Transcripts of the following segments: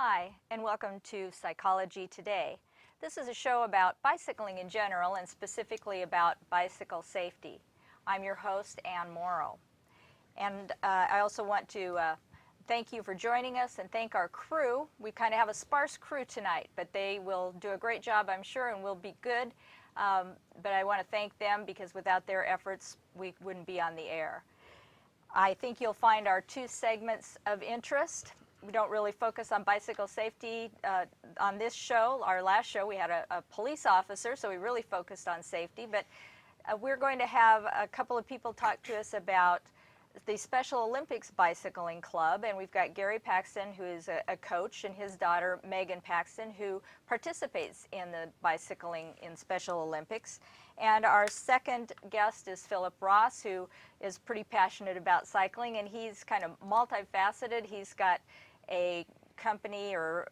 Hi, and welcome to Psychology Today. This is a show about bicycling in general and specifically about bicycle safety. I'm your host, Ann Morrow. And I also want to thank you for joining us and thank our crew. We kind of have a sparse crew tonight, but they will do a great job, I'm sure, and will be good. But I want to thank them because without their efforts, we wouldn't be on the air. I think you'll find our two segments of interest. We don't really focus on bicycle safety on this show. Our last show, we had a police officer, so we really focused on safety. But we're going to have a couple of people talk to us about the Special Olympics Bicycling Club, and we've got Gary Paxton, who is a coach, and his daughter, Meagon Paxton, who participates in the bicycling in Special Olympics. And our second guest is Phillip Ross, who is pretty passionate about cycling, and he's kind of multifaceted. He's got a company, or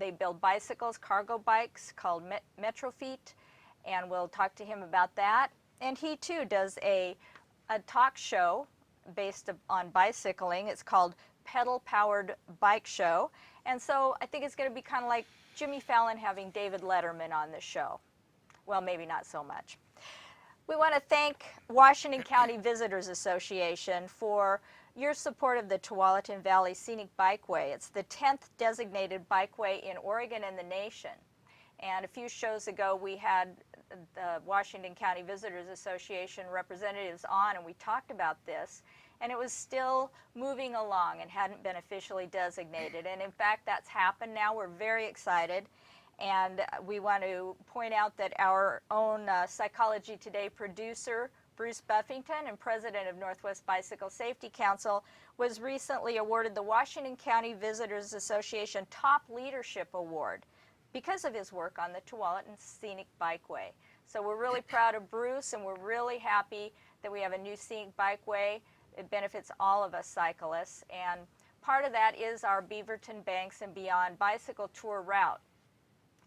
they build bicycles, cargo bikes, called Metrofits, and we'll talk to him about that. And he, too, does a talk show based on bicycling. It's called Pedal Powered Bike Show. And so I think it's going to be kind of like Jimmy Fallon having David Letterman on the show. Well, maybe not so much. We want to thank Washington County Visitors Association for your support of the Tualatin Valley Scenic Bikeway. It's the 10th designated bikeway in Oregon and the nation. And a few shows ago, we had the Washington County Visitors Association representatives on, and we talked about this. And it was still moving along and hadn't been officially designated. And in fact, that's happened now. We're very excited. And we want to point out that our own Psychology Today producer, Bruce Buffington, and president of Northwest Bicycle Safety Council, was recently awarded the Washington County Visitors Association Top Leadership Award because of his work on the Tualatin Scenic Bikeway. So we're really proud of Bruce, and we're really happy that we have a new scenic bikeway. It benefits all of us cyclists, and part of that is our Beaverton Banks and Beyond bicycle tour route.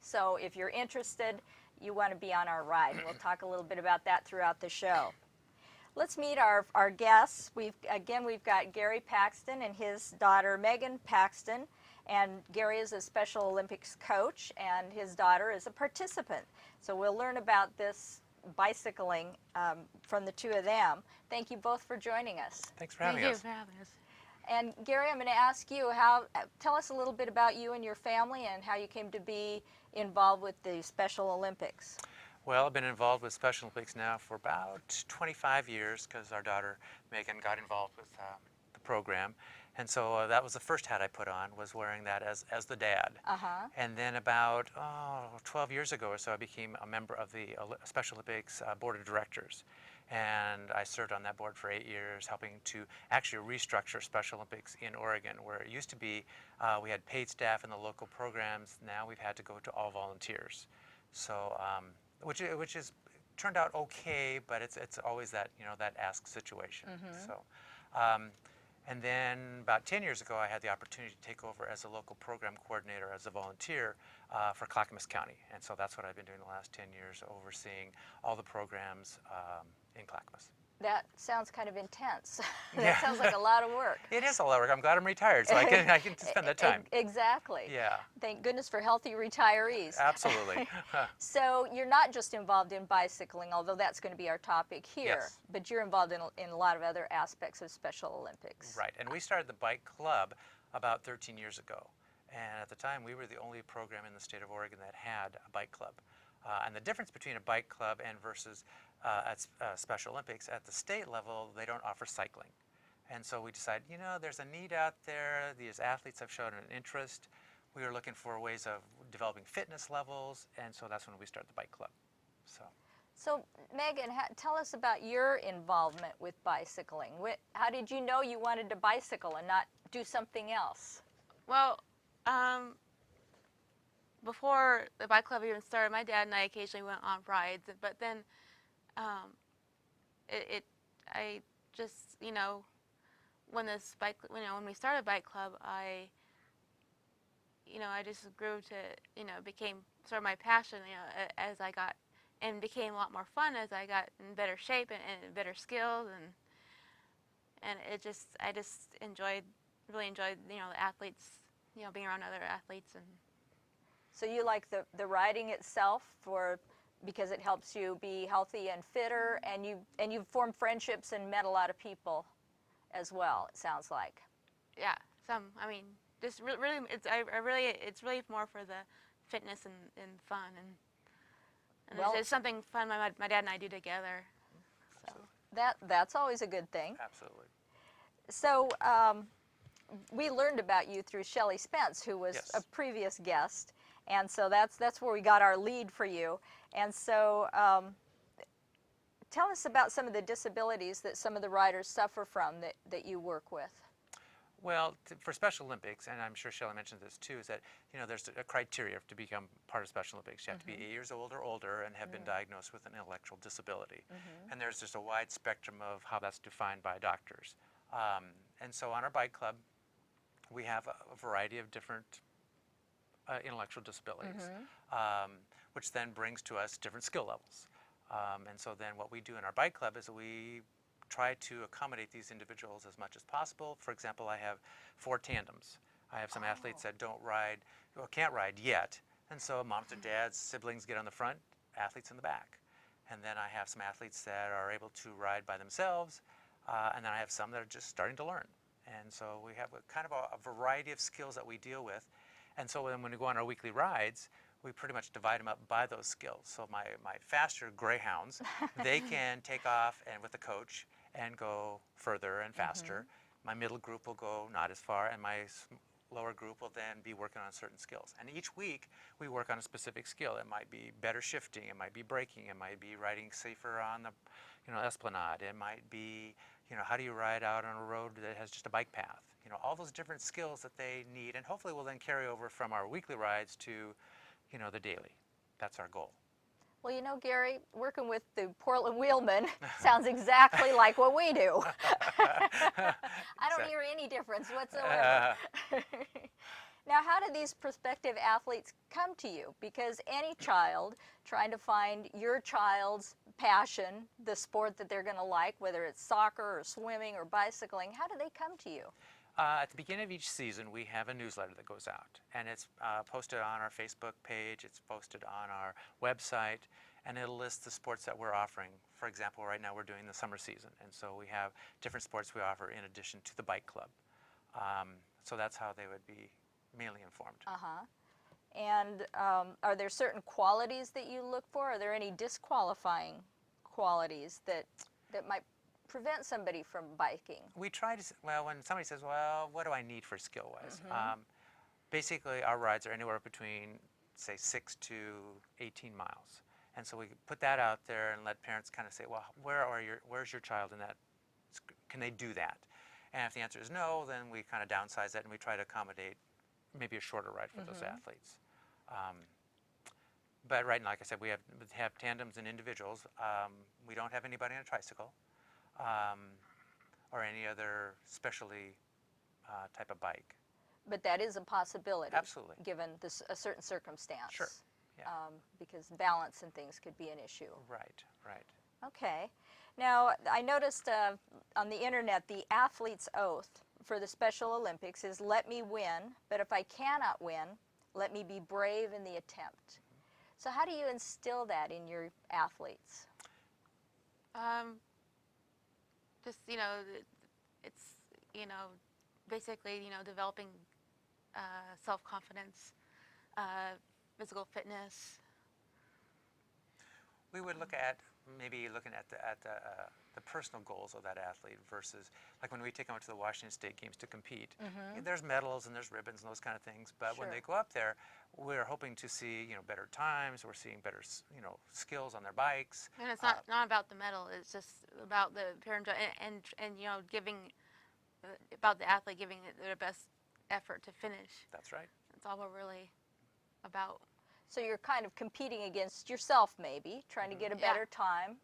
So if you're interested, you want to be on our ride. We'll talk a little bit about that throughout the show. Let's meet our guests. We've got Gary Paxton and his daughter Meagon Paxton. And Gary is a Special Olympics coach, and his daughter is a participant. So we'll learn about this bicycling from the two of them. Thank you both for joining us. Thanks for having us. Thank you for having us. And Gary, I'm going to ask you, tell us a little bit about you and your family and how you came to be involved with the Special Olympics. Well, I've been involved with Special Olympics now for about 25 years because our daughter Meagon got involved with the program. And so that was the first hat I put on, was wearing that as the dad. And then about 12 years ago or so, I became a member of the Special Olympics Board of Directors. And I served on that board for 8 years, helping to actually restructure Special Olympics in Oregon, where it used to be we had paid staff in the local programs. Now we've had to go to all volunteers. So, which is turned out okay, but it's always that that ask situation. So. And then about 10 years ago, I had the opportunity to take over as a local program coordinator, as a volunteer for Clackamas County. And so that's what I've been doing the last 10 years, overseeing all the programs in Clackamas. That sounds kind of intense. That sounds like a lot of work. It is a lot of work. I'm glad I'm retired, so I can spend that time. Exactly. Yeah. Thank goodness for healthy retirees. Absolutely. So you're not just involved in bicycling, although that's going to be our topic here, Yes. but you're involved in a lot of other aspects of Special Olympics. Right. And we started the bike club about 13 years ago. And at the time, we were the only program in the state of Oregon that had a bike club. And the difference between a bike club and versus at Special Olympics, at the state level, they don't offer cycling. And so we decided, there's a need out there. These athletes have shown an interest. We were looking for ways of developing fitness levels, and so that's when we started the bike club. So Meagon, tell us about your involvement with bicycling. How did you know you wanted to bicycle and not do something else? Well, before the bike club even started, my dad and I occasionally went on rides. But then, I just, when when we started bike club, I just grew to, became sort of my passion, as I got, and became a lot more fun as I got in better shape and better skills, and I just really enjoyed, the athletes being around other athletes. And So you like the riding itself because it helps you be healthy and fitter, and you've formed friendships and met a lot of people as well, it sounds like. yeah, just really, it's really more for the fitness and fun, and Well, it's something fun my dad and I do together. So. that's always a good thing. Absolutely. So we learned about you through Shelley Spence, who was Yes. a previous guest, and so that's where we got our lead for you. And so tell us about some of the disabilities that some of the riders suffer from that you work with. Well, for Special Olympics, and I'm sure Shelley mentioned this too, is that there's a criteria to become part of Special Olympics. You have to be 8 years old or older and have been diagnosed with an intellectual disability. And there's just a wide spectrum of how that's defined by doctors. And so on our bike club, we have a variety of different intellectual disabilities, which then brings to us different skill levels. And so then what we do in our bike club is we try to accommodate these individuals as much as possible. For example, I have 4 tandems. I have some athletes that can't ride yet, and so moms or dads, siblings get on the front, athletes in the back. And then I have some athletes that are able to ride by themselves, and then I have some that are just starting to learn. And so we have kind of a variety of skills that we deal with. And so when we go on our weekly rides, we pretty much divide them up by those skills. So my faster greyhounds, they can take off and with a coach and go further and faster. My middle group will go not as far, and my lower group will then be working on certain skills. And each week we work on a specific skill. It might be better shifting, it might be braking, it might be riding safer on the esplanade, it might be how do you ride out on a road that has just a bike path. All those different skills that they need, and hopefully will then carry over from our weekly rides to the daily. That's our goal. Well, Gary, working with the Portland Wheelmen sounds exactly like what we do. I don't hear any difference whatsoever. Now, how do these prospective athletes come to you? Because any child trying to find your child's passion, the sport that they're going to like, whether it's soccer or swimming or bicycling, how do they come to you? At the beginning of each season, we have a newsletter that goes out, and it's posted on our Facebook page, it's posted on our website, and it'll list the sports that we're offering. For example, right now we're doing the summer season, and so we have different sports we offer in addition to the bike club. So that's how they would be mainly informed. And are there certain qualities that you look for? Are there any disqualifying qualities that might prevent somebody from biking? We try to, when somebody says, well, what do I need for skill-wise? Basically, our rides are anywhere between, say, 6 to 18 miles. And so we put that out there and let parents kind of say, well, where's your child in that? Can they do that? And if the answer is no, then we kind of downsize that and we try to accommodate maybe a shorter ride for those athletes. But right now, like I said, we have tandems and individuals. We don't have anybody on a tricycle or any other specialty type of bike. But that is a possibility. Absolutely. Given a certain circumstance. Sure. Yeah. Because balance and things could be an issue. Right. Okay. Now, I noticed on the internet the athlete's oath for the Special Olympics is let me win, but if I cannot win, let me be brave in the attempt. So how do you instill that in your athletes? Just, it's, basically, developing self-confidence, physical fitness. We would look at maybe looking at the personal goals of that athlete versus like when we take them to the Washington State Games to compete. There's medals and there's ribbons and those kind of things, but when they go up there, we're hoping to see better times. We're seeing better skills on their bikes. And it's not about the medal. It's just about the parent and giving about the athlete giving their best effort to finish. That's right. That's all we're really about. So you're kind of competing against yourself, maybe, trying to get a better time.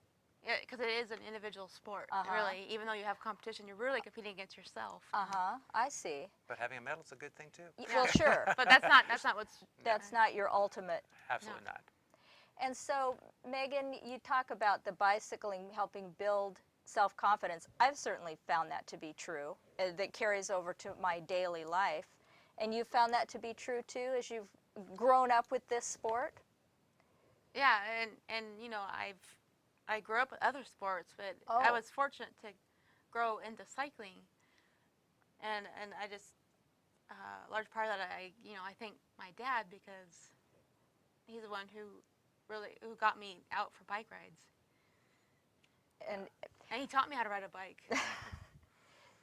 Yeah, because it is an individual sport, really. Even though you have competition, you're really competing against yourself. I see. But having a medal's a good thing too. Well, sure. But that's not what's. That's not your ultimate. Absolutely not. And so, Meagon, you talk about the bicycling helping build self-confidence. I've certainly found that to be true. That carries over to my daily life. And you found that to be true too as you've grown up with this sport? Yeah, and I grew up with other sports, but I Oh. was fortunate to grow into cycling, and I just a large part of that I thank my dad, because he's the one who got me out for bike rides, And and he taught me how to ride a bike.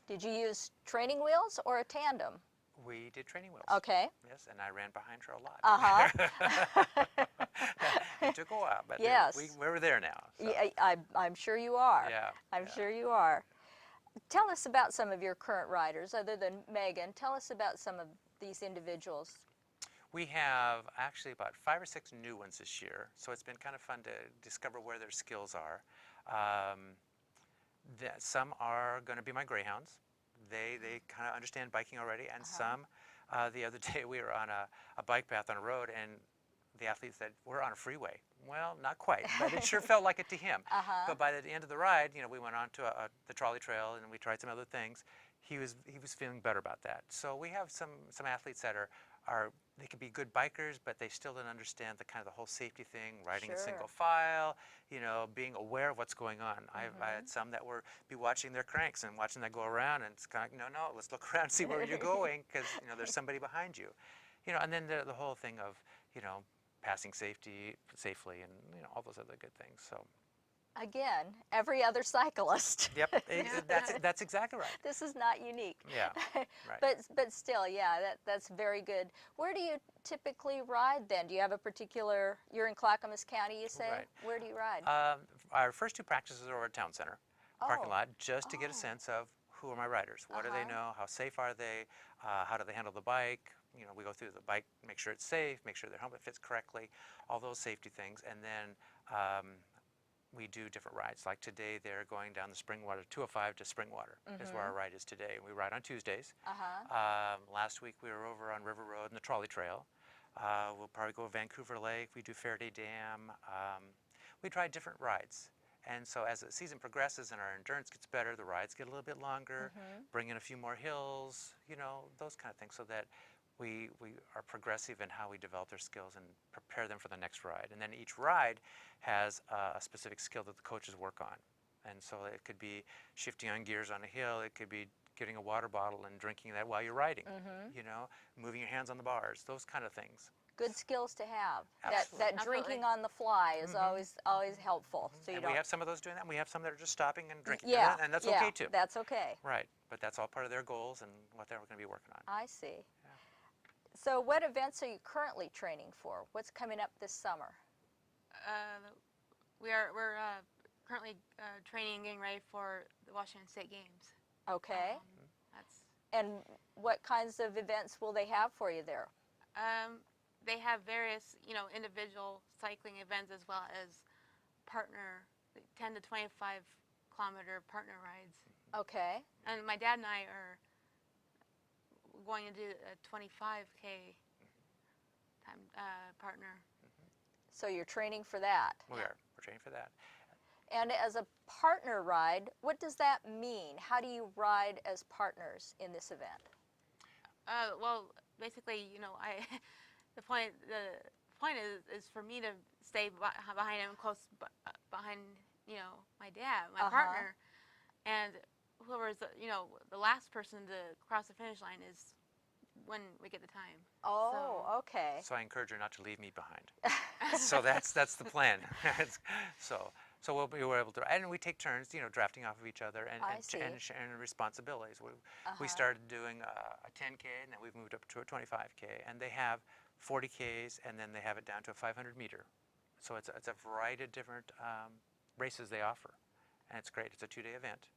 did you use training wheels or a tandem? We did training wheels. Okay. Yes, and I ran behind her a lot. Uh-huh. It took a while, but Yes. we were there now. So. Yeah, I'm sure you are. Yeah. I'm sure you are. Tell us about some of your current riders, other than Meagon. Tell us about some of these individuals. We have actually about 5 or 6 new ones this year, so it's been kind of fun to discover where their skills are. Some are going to be my greyhounds. They kind of understand biking already, and some, the other day we were on a bike path on a road, and the athlete said, "We're on a freeway." Well, not quite, but it sure felt like it to him. But by the end of the ride, we went on to the trolley trail, and we tried some other things. He was feeling better about that. So we have some athletes that are they could be good bikers, but they still don't understand the kind of the whole safety thing, riding in single file, being aware of what's going on. I had some that were be watching their cranks and watching that go around, and it's kind of like, no, let's look around and see where you're going, because there's somebody behind you. And then the whole thing of passing safely, and all those other good things. So. Again, every other cyclist. Yep, that's exactly right. This is not unique. Yeah, right. But still, yeah, that's very good. Where do you typically ride then? Do you have a particular? You're in Clackamas County, you say. Right. Where do you ride? Our first 2 practices are over at Town Center parking lot, just to get a Oh. sense of who are my riders. What do they know? How safe are they? How do they handle the bike? We go through the bike, make sure it's safe, make sure their helmet fits correctly, all those safety things, and then we do different rides. Like today, they're going down the Springwater, 205 to Springwater is where our ride is today. We ride on Tuesdays. Last week we were over on River Road and the trolley trail. We'll probably go to Vancouver Lake. We do Faraday Dam. We try different rides. And so as the season progresses and our endurance gets better, the rides get a little bit longer, bring in a few more hills, those kind of things, so that we are progressive in how we develop their skills and prepare them for the next ride. And then each ride has a specific skill that the coaches work on. And so it could be shifting on gears on a hill, it could be getting a water bottle and drinking that while you're riding, moving your hands on the bars, those kind of things. Good skills to have. Absolutely. That drinking on the fly is always helpful. So you And don't. we have some of those doing that, and we have some that are just stopping and drinking. Yeah, And that's yeah, okay too. That's okay. Right, but that's all part of their goals and what they're going to be working on. I see. So what events are you currently training for? What's coming up this summer? We're currently training and getting ready for the Washington State Games. Okay. That's And what kinds of events will they have for you there? They have various, individual cycling events, as well as partner, 10 to 25 kilometer partner rides. Okay. And my dad and I are going to do a 25K time partner. So you're training for that. We are. We're training for that. And as a partner ride, what does that mean? How do you ride as partners in this event? Well, basically, the point is for me to stay behind him, close behind, my dad, my partner, and whoever's the last person to cross the finish line is when we get the time. Oh, okay. So I encourage her not to leave me behind. So that's the plan. So we're able to, and we take turns, drafting off of each other and sharing responsibilities. We started doing a 10K, and then we've moved up to a 25K, and they have 40Ks, and then they have it down to a 500 meter. So it's a variety of different races they offer, and it's great. It's a 2-day event.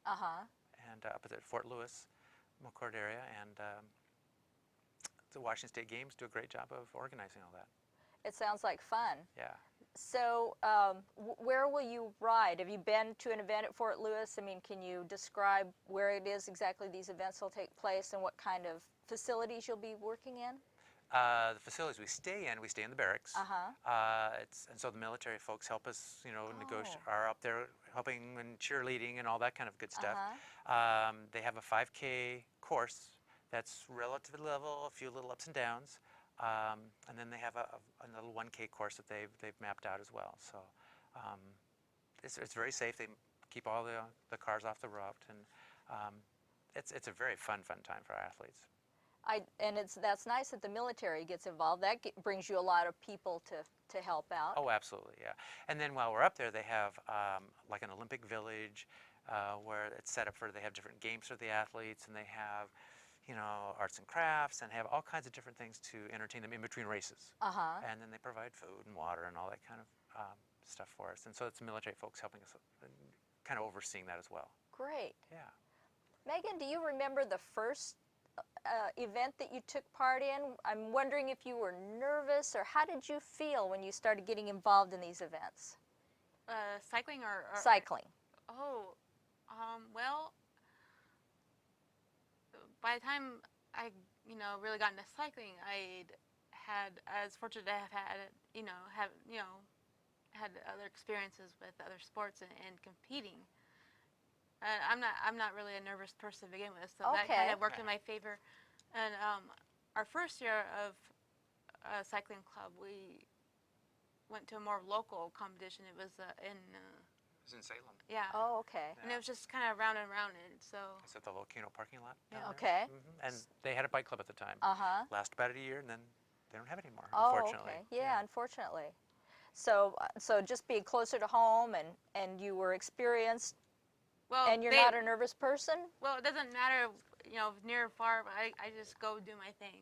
And up at Fort Lewis, McCord area, and the Washington State Games do a great job of organizing all that. It sounds like fun. Yeah. So where will you ride? Have you been to an event at Fort Lewis? I mean, can you describe where it is exactly these events will take place and what kind of facilities you'll be working in? The facilities we stay in the barracks. And so the military folks help us, negotiate, are up there helping and cheerleading and all that kind of good stuff. They have a 5K course that's relatively level, a few little ups and downs. And then they have a little 1K course that they've mapped out as well. So um, it's very safe. They keep all the cars off the route, and it's a very fun time for our athletes. And that's nice that the military gets involved. That brings you a lot of people to help out. Oh, absolutely, yeah. And then while we're up there, they have like an Olympic village where it's set up for, they have different games for the athletes, and they have, you know, arts and crafts, and have all kinds of different things to entertain them in between races. And then they provide food and water and all that kind of stuff for us. And so it's the military folks helping us, kind of overseeing that as well. Great. Yeah. Meagon, do you remember the first event that you took part in? I'm wondering if you were nervous, or how did you feel when you started getting involved in these events? Cycling or Cycling. Oh, well, by the time I, really got into cycling, I was fortunate to have had, had other experiences with other sports and competing. I'm not really a nervous person to begin with, so that kind of worked in my favor. And our first year of cycling club, we went to a more local competition. It was in. It was in Salem. Yeah. Oh, okay. And it was just kind of round and round, and so. It's at the Volcano parking lot. Yeah. Okay. And they had a bike club at the time. Lasted about a year, and then they don't have it anymore, unfortunately. Oh, okay. Yeah, unfortunately. So just being closer to home, and you were experienced. Well, and you're not a nervous person? Well, it doesn't matter, near or far, but I just go do my thing.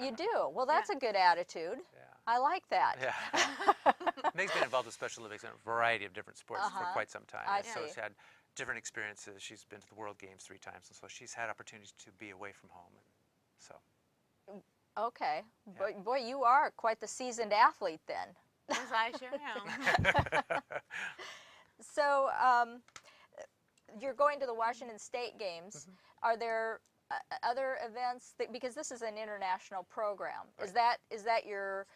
You do? Well, that's a good attitude. Yeah. I like that. Yeah. Meg's been involved with Special Olympics in a variety of different sports for quite some time. I So see. she's had different experiences. She's been to the World Games 3 times, and so she's had opportunities to be away from home. And so. Okay. Yeah. Boy, you are quite the seasoned athlete then. Yes, I sure am. So, you're going to the Washington State Games. Are there other events because this is an international program? Right. Is that your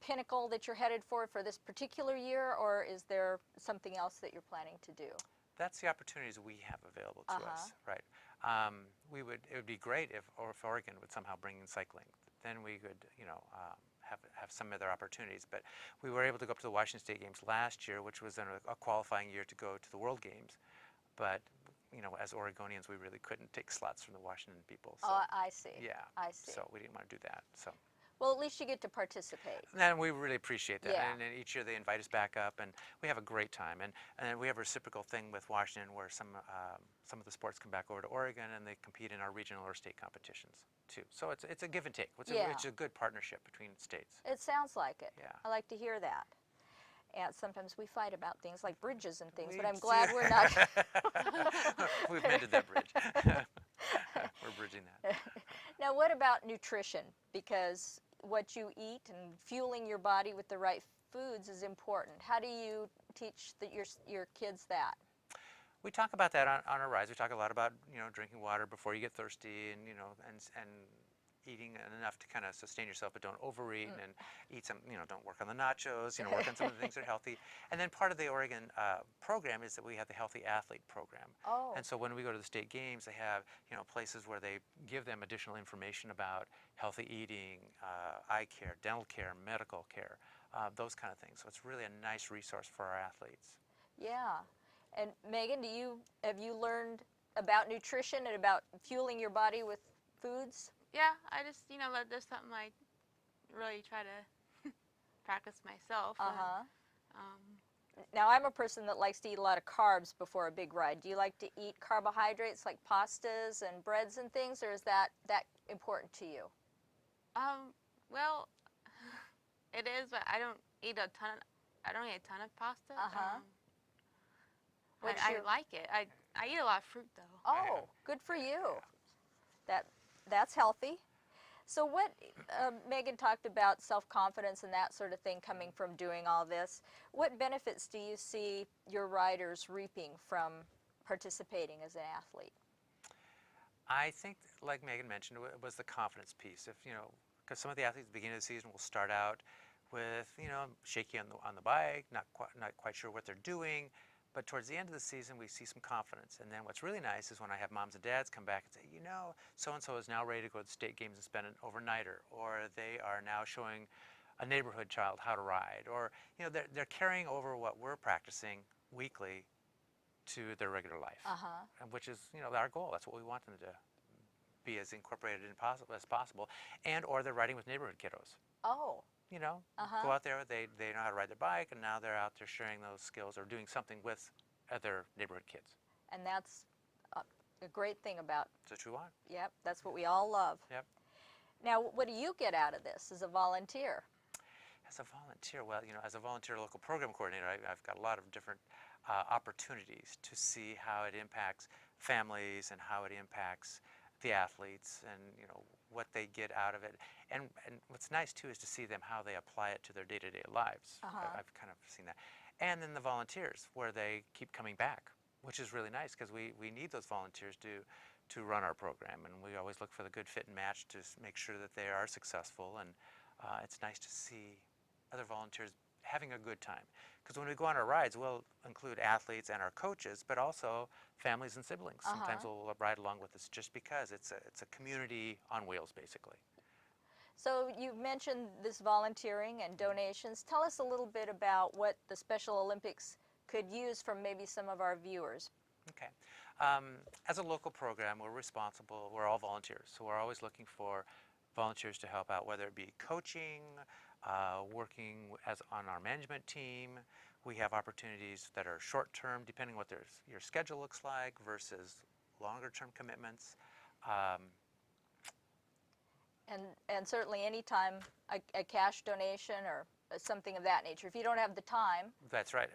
pinnacle that you're headed for this particular year, or is there something else that you're planning to do? That's the opportunities we have available to us, right? It would be great if Oregon would somehow bring in cycling. Then we could, have some other opportunities. But we were able to go up to the Washington State Games last year, which was a qualifying year to go to the World Games. But, as Oregonians, we really couldn't take slots from the Washington people. So, I see. Yeah. I see. So we didn't want to do that. So. Well, at least you get to participate. And we really appreciate that. Yeah. And each year they invite us back up, and we have a great time. And we have a reciprocal thing with Washington where some of the sports come back over to Oregon, and they compete in our regional or state competitions too. So it's a give and take. It's a good partnership between states. It sounds like it. Yeah. I like to hear that. And sometimes we fight about things like bridges and things, but I'm We glad do. we're not. We've mended that bridge. We're bridging that. Now, what about nutrition? Because what you eat and fueling your body with the right foods is important. How do you teach your kids that? We talk about that on our rides. We talk a lot about drinking water before you get thirsty, and and eating enough to kind of sustain yourself, but don't overeat, and eat some, don't work on the nachos, work on some of the things that are healthy. And then part of the Oregon program is that we have the Healthy Athlete program. Oh. And so when we go to the state games, they have, places where they give them additional information about healthy eating, eye care, dental care, medical care, those kind of things. So it's really a nice resource for our athletes. Yeah. And Meagon, have you learned about nutrition and about fueling your body with foods? Yeah, I just, that's something I really try to practice myself. Now, I'm a person that likes to eat a lot of carbs before a big ride. Do you like to eat carbohydrates like pastas and breads and things, or is that important to you? Well, it is, but I don't eat a ton of pasta. I like it. I eat a lot of fruit, though. Oh, good for you. That's healthy. So what, Meagon talked about self-confidence and that sort of thing coming from doing all this. What benefits do you see your riders reaping from participating as an athlete? I think, like Meagon mentioned, it was the confidence piece. Because some of the athletes at the beginning of the season will start out with, shaky on the bike, not quite sure what they're doing. But towards the end of the season, we see some confidence. And then what's really nice is when I have moms and dads come back and say, you know, so-and-so is now ready to go to the state games and spend an overnighter, or they are now showing a neighborhood child how to ride, or, you know, they're carrying over what we're practicing weekly to their regular life, which is, you know, our goal. That's what we want them to be as incorporated as possible. And or they're riding with neighborhood kiddos. Oh. You know, go out there, they know how to ride their bike, and now they're out there sharing those skills or doing something with other neighborhood kids. And that's a great thing about. That's what we want. Yep, that's what we all love. Yep. Now, what do you get out of this as a volunteer? As a volunteer, well, you know, as a volunteer local program coordinator, I've got a lot of different opportunities to see how it impacts families and how it impacts the athletes, and, you know, what they get out of it. And what's nice too is to see them how they apply it to their day-to-day lives. I've kind of seen that. And then the volunteers, where they keep coming back, which is really nice, because we need those volunteers to run our program, and we always look for the good fit and match to make sure that they are successful. And it's nice to see other volunteers having a good time, because when we go on our rides, we'll include athletes and our coaches, but also families and siblings. Sometimes will ride along with us, just because it's a community on wheels, basically. So you mentioned this volunteering and donations. Tell us a little bit about what the Special Olympics could use from maybe some of our viewers. Okay. As a local program, we're all volunteers, so we're always looking for volunteers to help out, whether it be coaching, working on our management team. We have opportunities that are short-term, depending what your schedule looks like, versus longer-term commitments. And certainly anytime a cash donation or something of that nature. If you don't have the time. That's right.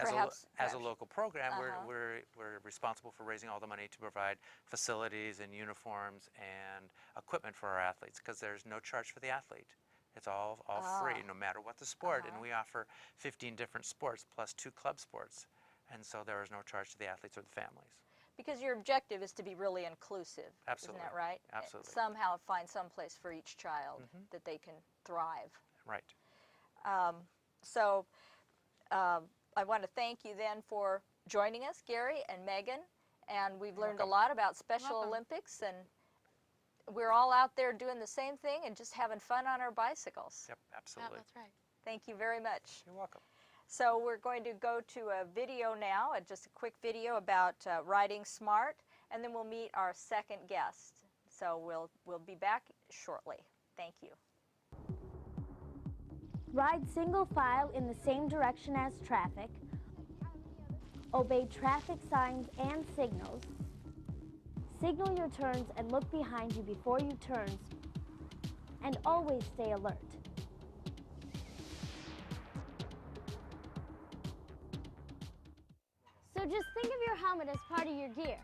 As a local program, we're responsible for raising all the money to provide facilities and uniforms and equipment for our athletes, because there's no charge for the athlete. It's all free, no matter what the sport. And we offer 15 different sports plus 2 club sports. And so there is no charge to the athletes or the families. Because your objective is to be really inclusive. Absolutely. Isn't that right? Absolutely. Somehow find some place for each child that they can thrive. Right. So I want to thank you then for joining us, Gary and Megan. And we've learned a lot about Special Olympics, and we're all out there doing the same thing and just having fun on our bicycles. Yep, absolutely. Yeah, that's right. Thank you very much. You're welcome. So we're going to go to a video now, just a quick video about riding smart, and then we'll meet our second guest. So we'll be back shortly. Thank you. Ride single file in the same direction as traffic. Obey traffic signs and signals. Signal your turns and look behind you before you turn, and always stay alert. So just think of your helmet as part of your gear.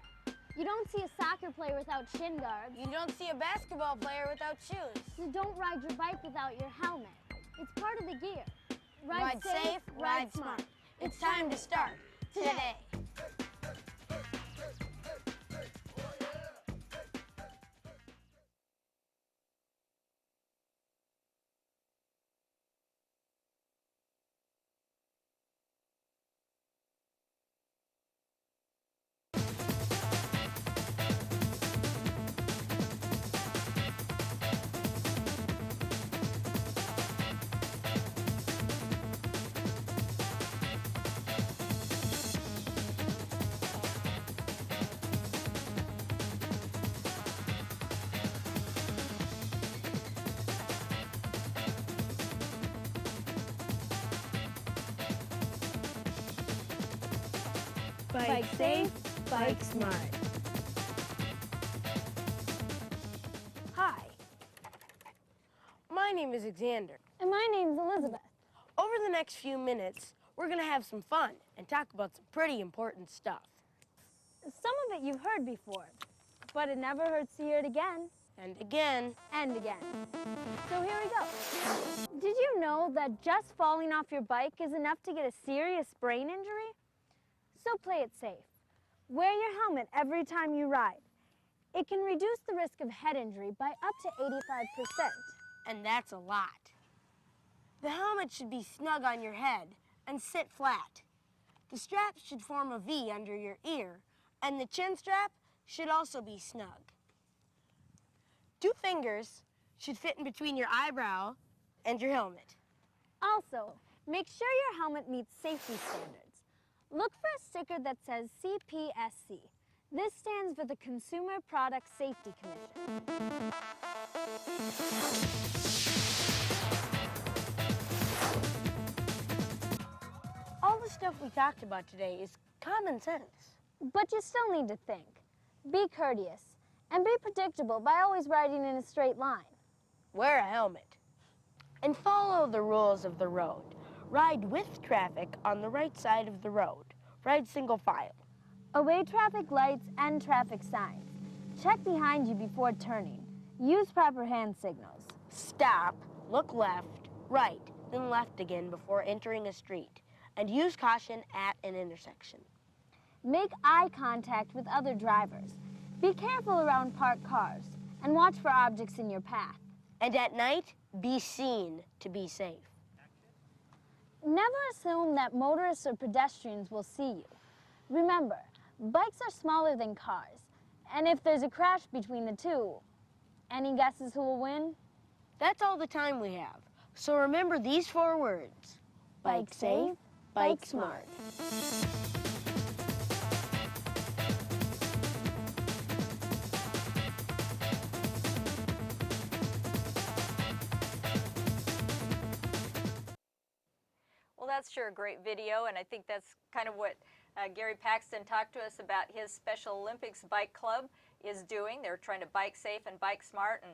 You don't see a soccer player without shin guards. You don't see a basketball player without shoes. You don't ride your bike without your helmet. It's part of the gear. Ride safe, ride smart. It's time to start today. Bike safe, bike smart. Hi. My name is Xander. And my name's Elizabeth. Over the next few minutes, we're going to have some fun and talk about some pretty important stuff. Some of it you've heard before, but it never hurts to hear it again. And again. And again. So here we go. Did you know that just falling off your bike is enough to get a serious brain injury? So play it safe. Wear your helmet every time you ride. It can reduce the risk of head injury by up to 85%. And that's a lot. The helmet should be snug on your head and sit flat. The straps should form a V under your ear, and the chin strap should also be snug. 2 fingers should fit in between your eyebrow and your helmet. Also, make sure your helmet meets safety standards. Look for a sticker that says CPSC. This stands for the Consumer Product Safety Commission. All the stuff we talked about today is common sense. But you still need to think. Be courteous and be predictable by always riding in a straight line. Wear a helmet. And follow the rules of the road. Ride with traffic on the right side of the road. Ride single file. Obey traffic lights and traffic signs. Check behind you before turning. Use proper hand signals. Stop, look left, right, then left again before entering a street. And use caution at an intersection. Make eye contact with other drivers. Be careful around parked cars and watch for objects in your path. And at night, be seen to be safe. Never assume that motorists or pedestrians will see you. Remember, bikes are smaller than cars, and if there's a crash between the two, any guesses who will win? That's all the time we have. So remember these 4 words. Bike safe, bike smart. Well, that's sure a great video, and I think that's kind of what Gary Paxton talked to us about his Special Olympics Bike Club is doing. They're trying to bike safe and bike smart, and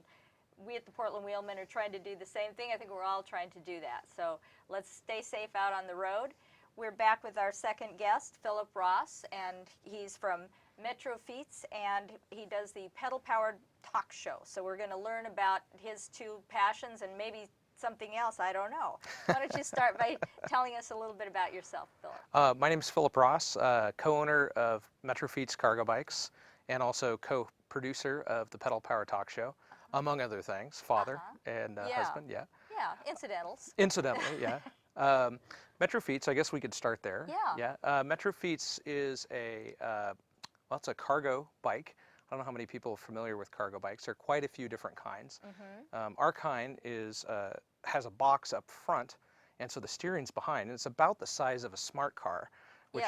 we at the Portland Wheelmen are trying to do the same thing. I think we're all trying to do that. So let's stay safe out on the road. We're back with our second guest, Phillip Ross, and he's from Metrofits, and he does the pedal-powered talk show. So we're going to learn about his 2 passions and maybe something else, I don't know. Why don't you start by telling us a little bit about yourself, Phillip? My name is Phillip Ross, co-owner of Metrofits Cargo Bikes, and also co-producer of the Pedal Power Talk Show, among other things, father and husband, yeah. Yeah, incidentals. Incidentally, yeah. Metrofits, I guess we could start there. Yeah. Metrofits is well, it's a cargo bike. I don't know how many people are familiar with cargo bikes. There are quite a few different kinds. Our kind has a box up front, and so the steering's behind. And it's about the size of a smart car, which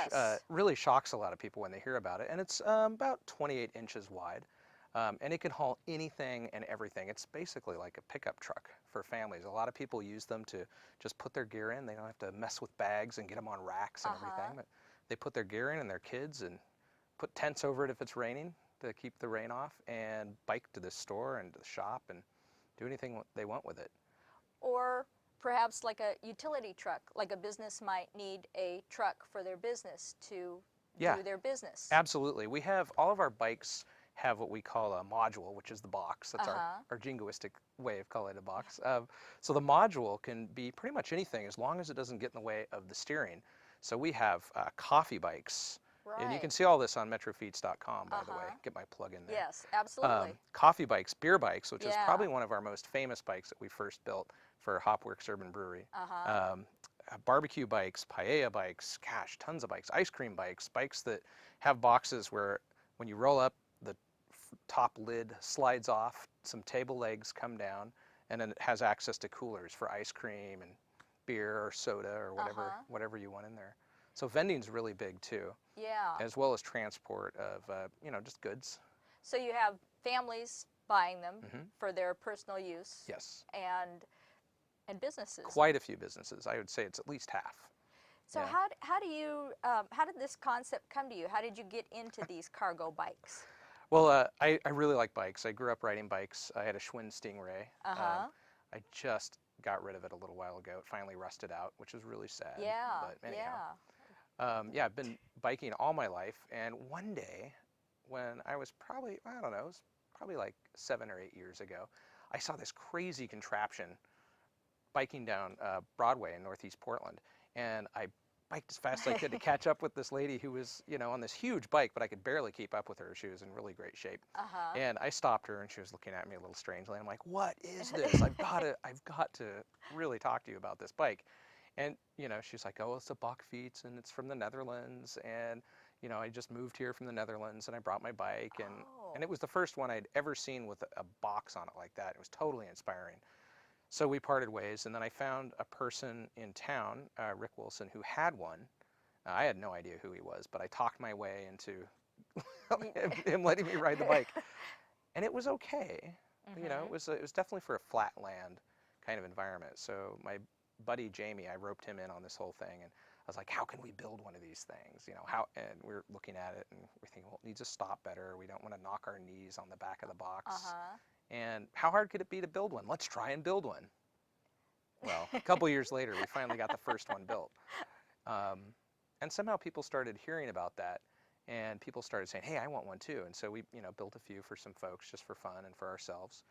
really shocks a lot of people when they hear about it. And it's about 28 inches wide, and it can haul anything and everything. It's basically like a pickup truck for families. A lot of people use them to just put their gear in. They don't have to mess with bags and get them on racks and everything. But they put their gear in and their kids and put tents over it if it's raining to keep the rain off, and bike to the store and to the shop and do anything they want with it. Or perhaps like a utility truck, like a business might need a truck for their business to do their business. Absolutely. We have, all of our bikes have what we call a module, which is the box. That's our jingoistic way of calling it a box. So the module can be pretty much anything as long as it doesn't get in the way of the steering. So we have coffee bikes. Right. And you can see all this on metrofits.com, by the way. Get my plug in there. Yes, absolutely. Coffee bikes, beer bikes, which is probably one of our most famous bikes that we first built for Hopworks Urban Brewery. Barbecue bikes, paella bikes, gosh, tons of bikes. Ice cream bikes, bikes that have boxes where when you roll up, the top lid slides off, some table legs come down, and then it has access to coolers for ice cream and beer or soda or whatever you want in there. So vending's really big too. Yeah. As well as transport of, just goods. So you have families buying them for their personal use. Yes. And businesses. Quite a few businesses. I would say it's at least half. So how did this concept come to you? How did you get into these cargo bikes? Well, I really like bikes. I grew up riding bikes. I had a Schwinn Stingray. I just got rid of it a little while ago. It finally rusted out, which is really sad. Yeah. But anyhow. I've been biking all my life, and one day when I was probably, I don't know, it was probably like 7 or 8 years ago, I saw this crazy contraption biking down Broadway in Northeast Portland, and I biked as fast as I could to catch up with this lady who was, on this huge bike, but I could barely keep up with her. She was in really great shape. And I stopped her, and she was looking at me a little strangely. I'm like, "What is this? I've got to really talk to you about this bike." And, you know, she's like, oh, it's a Bakfiets and it's from the Netherlands. And, you know, I just moved here from the Netherlands and I brought my bike. And it was the first one I'd ever seen with a box on it like that. It was totally inspiring. So we parted ways, and then I found a person in town, Rick Wilson, who had one. I had no idea who he was, but I talked my way into him letting me ride the bike. And it was okay. You know, it was definitely for a flat land kind of environment. So my buddy Jamie, I roped him in on this whole thing, and I was like, how can we build one of these things? You know, how? And we're looking at it, and we're thinking, well, it needs to stop better. We don't want to knock our knees on the back of the box. And how hard could it be to build one? Let's try and build one. Well, a couple years later, we finally got the first one built. And somehow people started hearing about that, and people started saying, hey, I want one too. And so we, you know, built a few for some folks just for fun and for ourselves.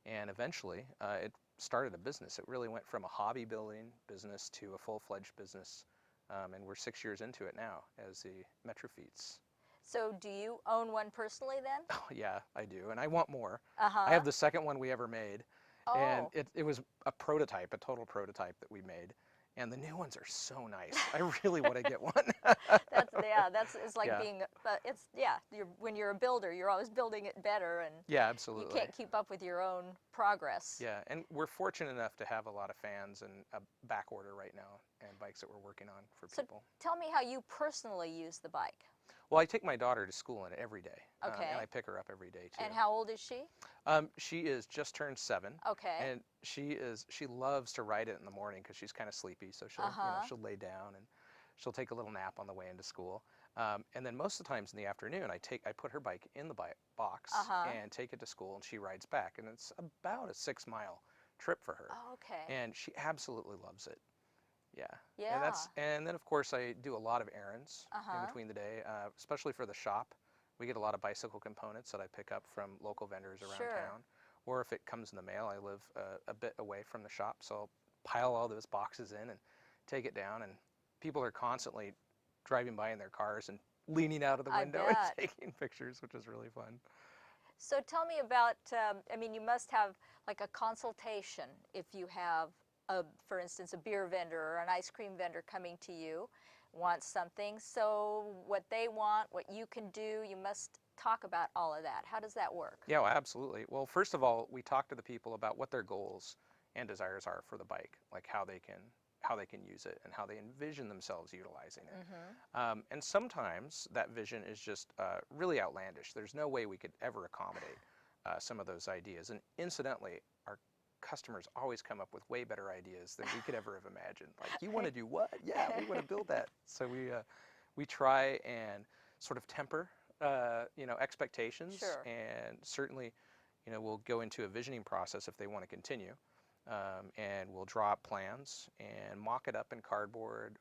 And eventually, it started a business. It really went from a hobby building business to a full-fledged business. And we're 6 years into it now as the Metrofits. So do you own one personally then? Oh, yeah, I do. And I want more. I have the second one we ever made. And it was a prototype, a total prototype that we made. And the new ones are so nice. I really want to get one. It's like being, when you're a builder, you're always building it better, and yeah, absolutely. you can't keep up with your own progress. Yeah, and we're fortunate enough to have a lot of fans and a back order right now, and bikes that we're working on for people. Tell me how you personally use the bike. Well, I take my daughter to school in it every day. Okay. And I pick her up every day too. And how old is she? She is just turned 7. Okay. And she loves to ride it in the morning because she's kind of sleepy, so she'll lay down and she'll take a little nap on the way into school. And then most of the times in the afternoon, I put her bike in the box and take it to school, and she rides back, and it's about a 6-mile trip for her. Oh, okay. And she absolutely loves it. Yeah. Yeah. And then of course I do a lot of errands in between the day, especially for the shop. We get a lot of bicycle components that I pick up from local vendors around town. Or if it comes in the mail, I live a bit away from the shop, so I'll pile all those boxes in and take it down. And people are constantly driving by in their cars and leaning out of the window and taking pictures, which is really fun. So tell me about, you must have like a consultation if you have, for instance, a beer vendor or an ice cream vendor coming to you, wants something. So what they want, what you can do, you must talk about all of that. How does that work? Yeah, well, absolutely. Well, first of all, we talk to the people about what their goals and desires are for the bike, like how they can use it and how they envision themselves utilizing it. And sometimes that vision is just really outlandish. There's no way we could ever accommodate some of those ideas. And incidentally, our customers always come up with way better ideas than we could ever have imagined. Like, you want to do what? Yeah, we want to build that. So we try and sort of temper expectations, and certainly, we'll go into a visioning process if they want to continue, and we'll draw up plans and mock it up in cardboard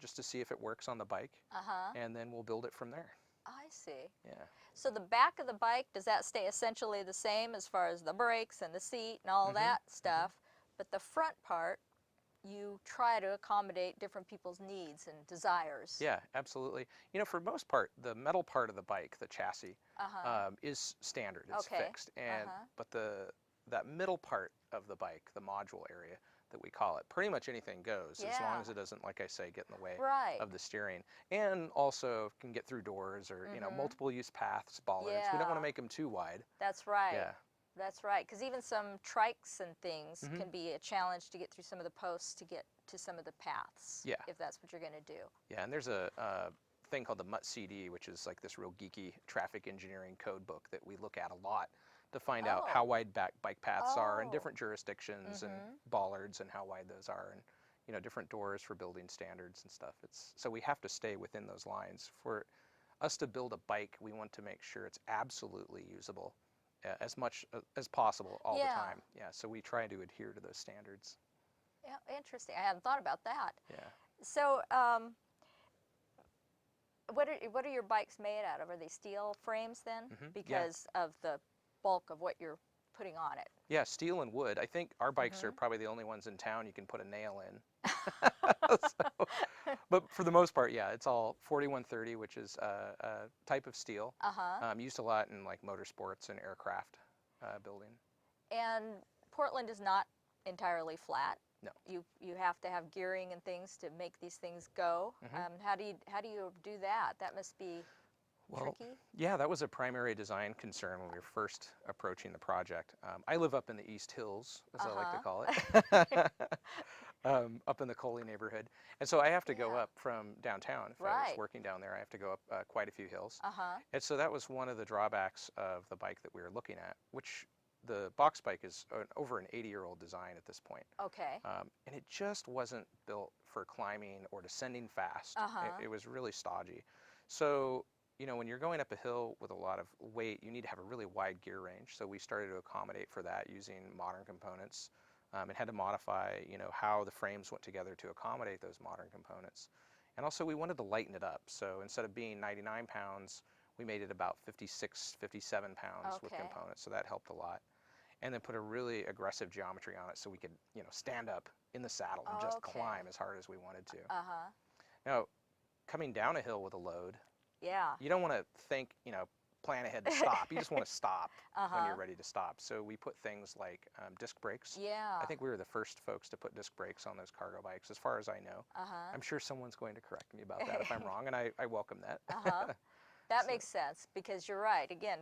just to see if it works on the bike, and then we'll build it from there. I see. Yeah. So the back of the bike, does that stay essentially the same as far as the brakes and the seat and all that stuff? But the front part, you try to accommodate different people's needs and desires. Yeah, absolutely. For most part, the metal part of the bike, the chassis, is standard. It's fixed. And but that middle part of the bike, the module area that we call it, pretty much anything goes as long as it doesn't, like I say, get in the way of the steering. And also can get through doors or multiple use paths, bollards. We don't want to make them too wide. That's right. Yeah. That's right, because even some trikes and things can be a challenge to get through some of the posts to get to some of the paths, if that's what you're going to do. Yeah, and there's a thing called the MUT CD, which is like this real geeky traffic engineering code book that we look at a lot to find out how wide bike paths are in different jurisdictions and bollards and how wide those are, and different doors for building standards and stuff. So we have to stay within those lines. For us to build a bike, we want to make sure it's absolutely usable as much as possible all the time. Yeah, so we try to adhere to those standards. Yeah, interesting. I hadn't thought about that. Yeah. So what are your bikes made out of? Are they steel frames then? Because of the bulk of what you're putting on it. Yeah, steel and wood. I think our bikes are probably the only ones in town you can put a nail in. But for the most part, yeah, it's all 4130, which is a type of steel used a lot in like motorsports and aircraft building. And Portland is not entirely flat. No. You have to have gearing and things to make these things go. How do you do that? That must be tricky. Yeah, that was a primary design concern when we were first approaching the project. I live up in the East Hills, as I like to call it, up in the Coley neighborhood. And so I have to go up from downtown. If I was working down there, I have to go up quite a few hills. And so that was one of the drawbacks of the bike that we were looking at, which the box bike is over an 80-year-old design at this point. Okay. And it just wasn't built for climbing or descending fast. It was really stodgy. So, you know, when you're going up a hill with a lot of weight, you need to have a really wide gear range. So we started to accommodate for that using modern components, and had to modify, you know, how the frames went together to accommodate those modern components. And also we wanted to lighten it up. So instead of being 99 pounds, we made it about 56, 57 pounds with components. So that helped a lot. And then put a really aggressive geometry on it so we could, you know, stand up in the saddle and just climb as hard as we wanted to. Now, coming down a hill with a load, you don't want to think, you know, plan ahead to stop. You just want to stop when you're ready to stop. So we put things like disc brakes. I think we were the first folks to put disc brakes on those cargo bikes, as far as I know. I'm sure someone's going to correct me about that if I'm wrong, and I welcome that. That makes sense, because you're right. Again,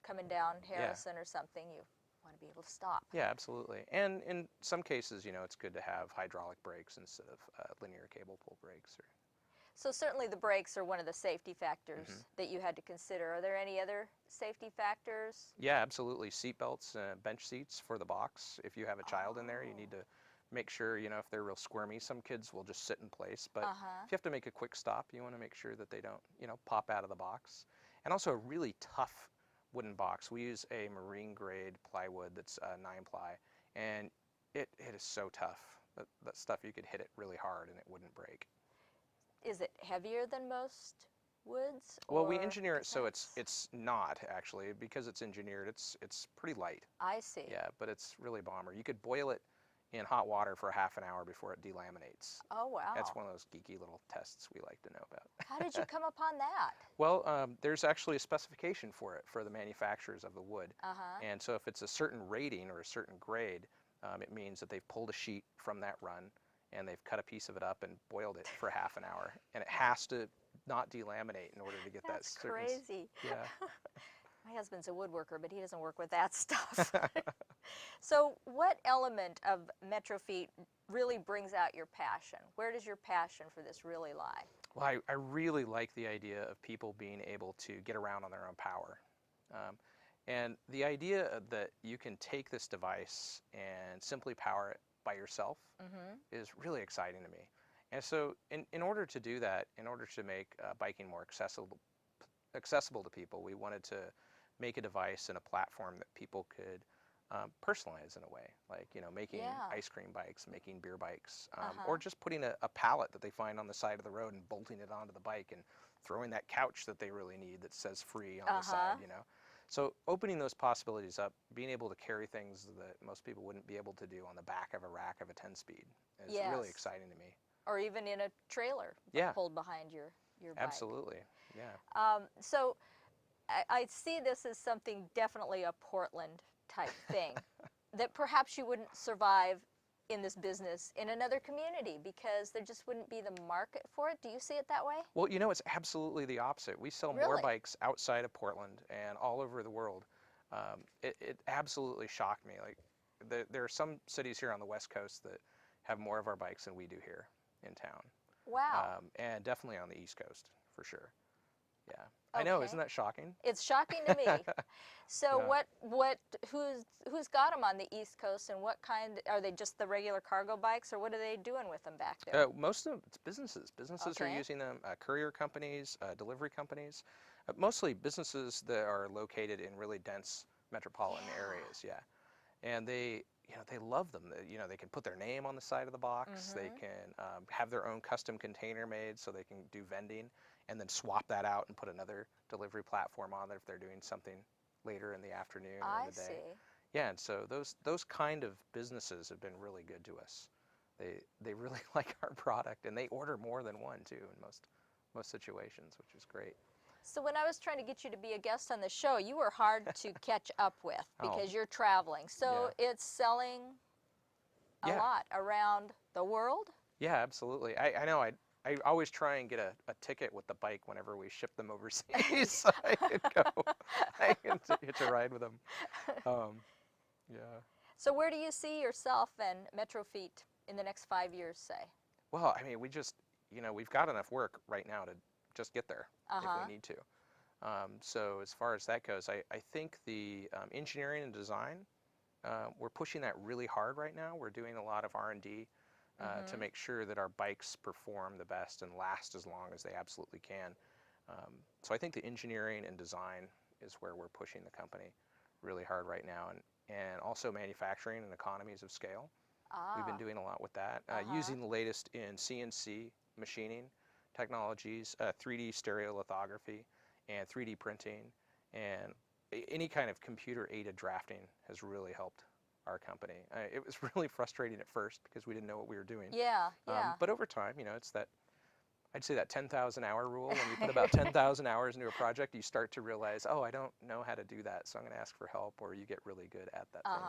coming down Harrison or something, you want to be able to stop. Yeah, absolutely. And in some cases, you know, it's good to have hydraulic brakes instead of linear cable pull brakes. So certainly the brakes are one of the safety factors that you had to consider. Are there any other safety factors? Yeah, absolutely. Seat belts, bench seats for the box. If you have a child in there, you need to make sure, you know, if they're real squirmy, some kids will just sit in place. But if you have to make a quick stop, you want to make sure that they don't, you know, pop out of the box. And also a really tough wooden box. We use a marine grade plywood that's 9-ply, and it is so tough. That stuff, you could hit it really hard and it wouldn't break. Is it heavier than most woods? Well, we engineer it so it's not, actually, because it's engineered. It's pretty light. I see. Yeah, but it's really bomber. You could boil it in hot water for half an hour before it delaminates. Oh, wow. That's one of those geeky little tests we like to know about. How did you come upon that? Well, there's actually a specification for it for the manufacturers of the wood. And so if it's a certain rating or a certain grade, it means that they've pulled a sheet from that run and they've cut a piece of it up and boiled it for half an hour. And it has to not delaminate in order to get That's that certain... crazy. Yeah. My husband's a woodworker, but he doesn't work with that stuff. So what element of Metrofit really brings out your passion? Where does your passion for this really lie? Well, I really like the idea of people being able to get around on their own power. And the idea that you can take this device and simply power it by yourself is really exciting to me. And so in order to do that, in order to make biking more accessible to people, we wanted to make a device and a platform that people could personalize in a way, like, you know, making ice cream bikes, making beer bikes, or just putting a pallet that they find on the side of the road and bolting it onto the bike and throwing that couch that they really need that says free on the side, you know. So opening those possibilities up, being able to carry things that most people wouldn't be able to do on the back of a rack of a 10-speed is really exciting to me. Or even in a trailer pulled behind your bike. Absolutely, yeah. So I see this as something definitely a Portland type thing that perhaps you wouldn't survive in this business in another community because there just wouldn't be the market for it. Do you see it that way? Well, you know, it's absolutely the opposite. We sell more bikes outside of Portland and all over the world. It absolutely shocked me. Like, there are some cities here on the West Coast that have more of our bikes than we do here in town. Wow. And definitely on the East Coast, for sure. Yeah. I know, isn't that shocking? It's shocking to me. So who's got them on the East Coast, and what kind, are they just the regular cargo bikes, or what are they doing with them back there? Most of them, it's businesses. Businesses are using them, courier companies, delivery companies, mostly businesses that are located in really dense metropolitan areas, And they, you know, they love them. You know, they can put their name on the side of the box. They can have their own custom container made so they can do vending and then swap that out and put another delivery platform on there if they're doing something later in the afternoon or in the day. I see. Yeah, and so those kind of businesses have been really good to us. They really like our product, and they order more than one too in most situations, which is great. So when I was trying to get you to be a guest on the show, you were hard to catch up with because you're traveling. So it's selling a Yeah. lot around the world? Yeah, absolutely. I know. I always try and get a ticket with the bike whenever we ship them overseas, so I can go. I can hitch a ride with them. Yeah. So where do you see yourself and Metrofit in the next 5 years, say? Well, I mean, we've got enough work right now to just get there if Uh-huh. we need to. So as far as that goes, I think the engineering and design, we're pushing that really hard right now. We're doing a lot of R&D to make sure that our bikes perform the best and last as long as they absolutely can. So I think the engineering and design is where we're pushing the company really hard right now, and also manufacturing and economies of scale. We've been doing a lot with that, using the latest in CNC machining technologies, 3D stereolithography, and 3D printing, and any kind of computer-aided drafting has really helped our company. It was really frustrating at first because we didn't know what we were doing. Yeah, yeah. But over time, it's that, I'd say that 10,000 hour rule. When you put about 10,000 hours into a project, you start to realize, oh, I don't know how to do that, so I'm going to ask for help, or you get really good at that thing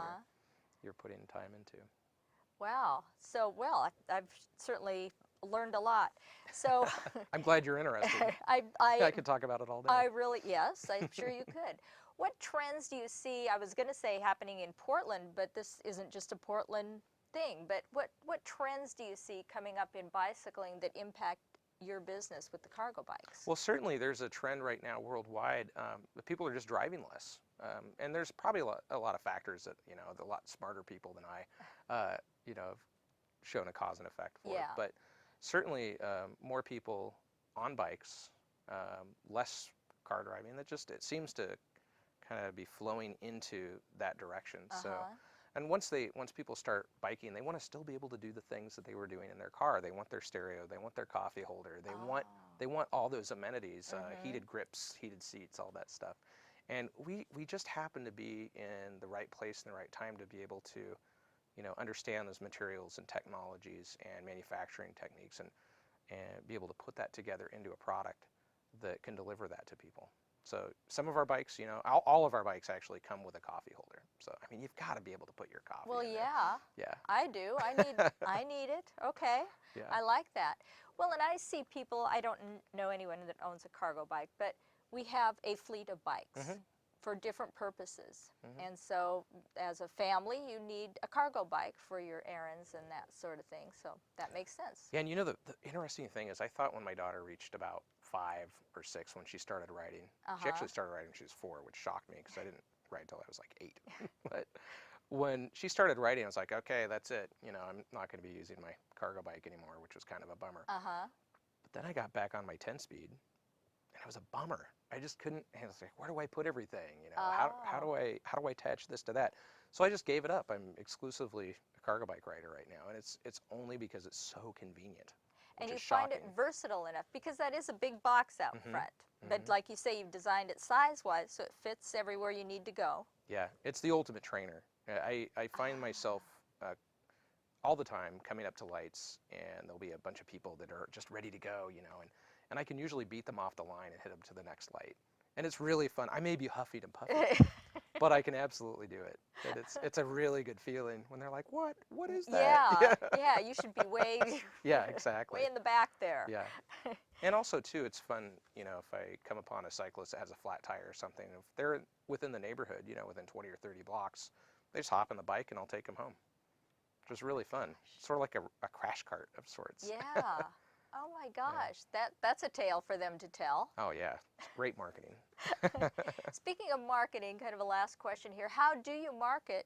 you're putting time into. Wow. So, well, I've certainly learned a lot. So I'm glad you're interested. I could talk about it all day. Yes, I'm sure you could. What trends do you see, I was going to say happening in Portland, but this isn't just a Portland thing, but what trends do you see coming up in bicycling that impact your business with the cargo bikes? Well, certainly there's a trend right now worldwide that people are just driving less. And there's probably a lot of factors that, a lot smarter people than I, have shown a cause and effect for. Yeah. But certainly more people on bikes, less car driving. It seems to kind of be flowing into that direction. So, and once people start biking, they want to still be able to do the things that they were doing in their car. They want their stereo, they want their coffee holder, they want all those amenities, heated grips, heated seats, all that stuff. And we just happen to be in the right place and the right time to be able to, understand those materials and technologies and manufacturing techniques and be able to put that together into a product that can deliver that to people. So some of our bikes, all of our bikes actually come with a coffee holder. So, I mean, you've got to be able to put your coffee in there. Yeah. I do. I need it. Okay. Yeah. I like that. Well, and I see people, I don't know anyone that owns a cargo bike, but we have a fleet of bikes for different purposes. And so as a family, you need a cargo bike for your errands and that sort of thing. So that makes sense. Yeah, and the interesting thing is I thought when my daughter reached about 5 or 6 when she started riding, she actually started riding when she was 4, which shocked me because I didn't ride until I was like 8. But when she started riding, I was like, okay, that's it. I'm not going to be using my cargo bike anymore, which was kind of a bummer. But then I got back on my 10-speed, and it was a bummer. I just couldn't. I was like, where do I put everything? How do I attach this to that? So I just gave it up. I'm exclusively a cargo bike rider right now, and it's only because it's so convenient. And you find it versatile enough because that is a big box out front. But like you say, you've designed it size-wise so it fits everywhere you need to go. Yeah, it's the ultimate trainer. I find myself all the time coming up to lights, and there'll be a bunch of people that are just ready to go, and I can usually beat them off the line and hit them to the next light. And it's really fun. I may be huffy and puffy, but I can absolutely do it. And it's a really good feeling when they're like, what is that? Yeah, you should be way, yeah, exactly. way in the back there. Yeah. And also, too, it's fun, if I come upon a cyclist that has a flat tire or something, if they're within the neighborhood, within 20 or 30 blocks, they just hop on the bike and I'll take them home. Which is really fun. Sort of like a crash cart of sorts. Yeah. Oh my gosh, that's a tale for them to tell. Oh yeah, it's great marketing. Speaking of marketing, kind of a last question here. How do you market,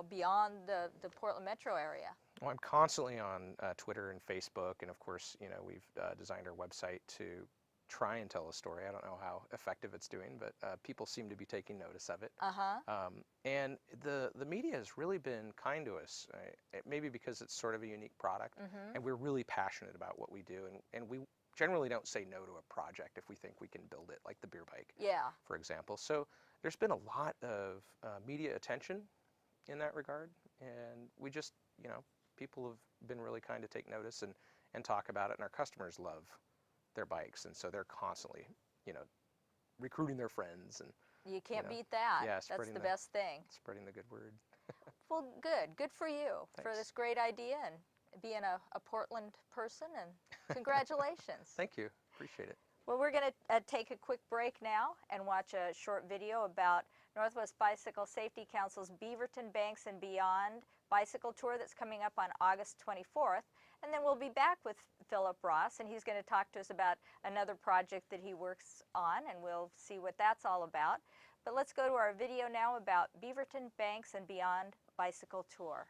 beyond the Portland metro area? Well, I'm constantly on Twitter and Facebook, and of course, we've designed our website to try and tell a story. I don't know how effective it's doing, but people seem to be taking notice of it. And the media has really been kind to us, maybe because it's sort of a unique product, and we're really passionate about what we do, and we generally don't say no to a project if we think we can build it, like the beer bike, for example. So there's been a lot of media attention in that regard, and we just, people have been really kind to take notice and talk about it, and our customers love their bikes, and so they're constantly, recruiting their friends, and you can't beat that. Yeah, that's the best thing. Spreading the good word. Well, good for you for Thanks. this great idea and being a Portland person, and congratulations. Thank you. Appreciate it. Well, we're going to take a quick break now and watch a short video about Northwest Bicycle Safety Council's Beaverton Banks and Beyond bicycle tour that's coming up on August 24th. And then we'll be back with Phillip Ross, and he's going to talk to us about another project that he works on, and we'll see what that's all about. But let's go to our video now about Beaverton Banks and Beyond bicycle tour.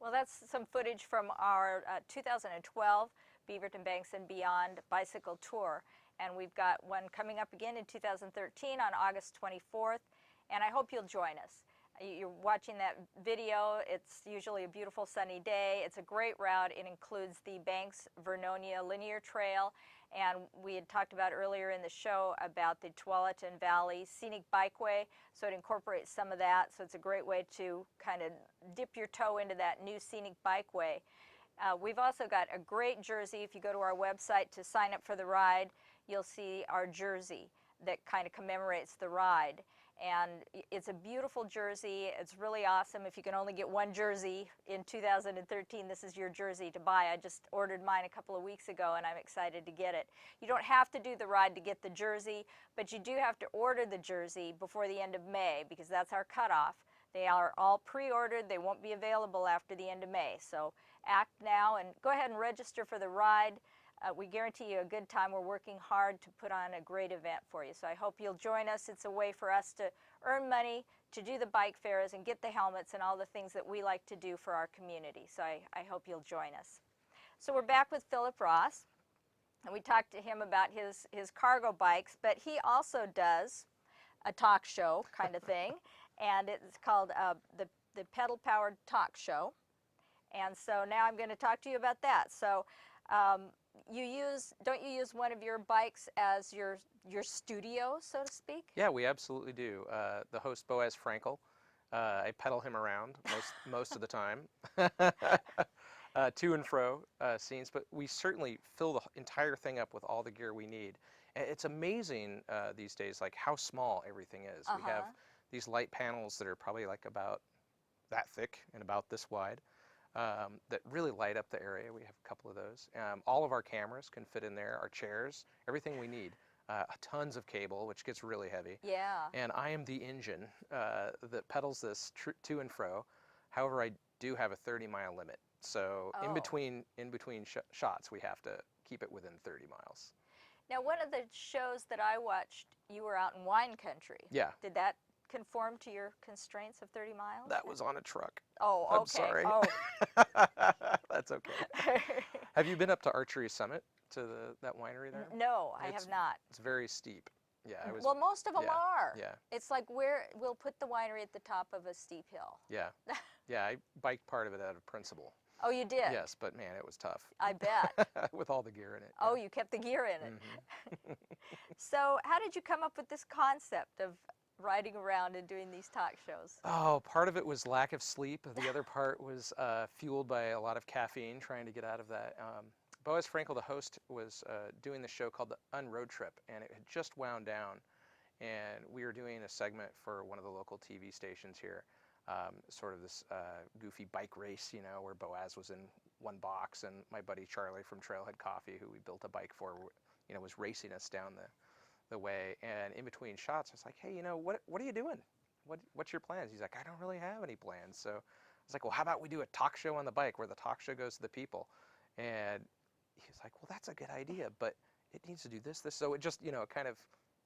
Well, that's some footage from our 2012 Beaverton Banks and Beyond bicycle tour. And we've got one coming up again in 2013 on August 24th. And I hope you'll join us. You're watching that video. It's usually a beautiful sunny day. It's a great route. It includes the Banks Vernonia Linear Trail. And we had talked about earlier in the show about the Tualatin Valley Scenic Bikeway, so it incorporates some of that. So it's a great way to kind of dip your toe into that new scenic bikeway. We've also got a great jersey. If you go to our website to sign up for the ride, you'll see our jersey that kind of commemorates the ride. And it's a beautiful jersey. It's really awesome. If you can only get one jersey in 2013, this is your jersey to buy. I just ordered mine a couple of weeks ago, and I'm excited to get it. You don't have to do the ride to get the jersey, but you do have to order the jersey before the end of May, because that's our cutoff. They are all pre-ordered. They won't be available after the end of May. So act now and go ahead and register for the ride. We guarantee you a good time. We're working hard to put on a great event for you. So I hope you'll join us. It's a way for us to earn money, to do the bike fairs and get the helmets and all the things that we like to do for our community. So I hope you'll join us. So we're back with Phillip Ross, and we talked to him about his cargo bikes, but he also does a talk show kind of thing, and it's called the Pedal Powered Talk Show. And so now I'm going to talk to you about that. So don't you use one of your bikes as your studio, so to speak? Yeah, we absolutely do. The host, Boaz Frankel, I pedal him around most of the time, to and fro scenes, but we certainly fill the entire thing up with all the gear we need. And it's amazing these days, like how small everything is. We have these light panels that are probably like about that thick and about this wide. That really light up the area. We have a couple of those. All of our cameras can fit in there, our chairs, everything we need. Tons of cable, which gets really heavy. Yeah. And I am the engine that pedals this to and fro. However, I do have a 30-mile limit. So in between shots, we have to keep it within 30 miles. Now, one of the shows that I watched, you were out in wine country. Yeah. Did that conform to your constraints of 30 miles? That was on a truck. Oh, okay. I'm sorry. Oh. That's okay. Have you been up to Archery Summit, to that winery there? No, I have not. It's very steep. Yeah, Well, most of them are. Yeah. It's like we'll put the winery at the top of a steep hill. Yeah. Yeah, I biked part of it out of principle. Oh, you did? Yes, but man, it was tough. I bet. With all the gear in it. Oh, you kept the gear in it. So how did you come up with this concept of riding around and doing these talk shows? Oh, part of it was lack of sleep. The other part was fueled by a lot of caffeine, trying to get out of that. Boaz Frankel, the host, was doing the show called The Unroad Trip, and it had just wound down. And we were doing a segment for one of the local TV stations here sort of this goofy bike race, you know, where Boaz was in one box and my buddy Charlie from Trailhead Coffee, who we built a bike for, you know, was racing us down the way. And in between shots, I was like, hey, you know, what are you doing? What's your plans? He's like, I don't really have any plans. So I was like, well, how about we do a talk show on the bike where the talk show goes to the people? And he's like, well, that's a good idea, but it needs to do this. So it just, you know, kind of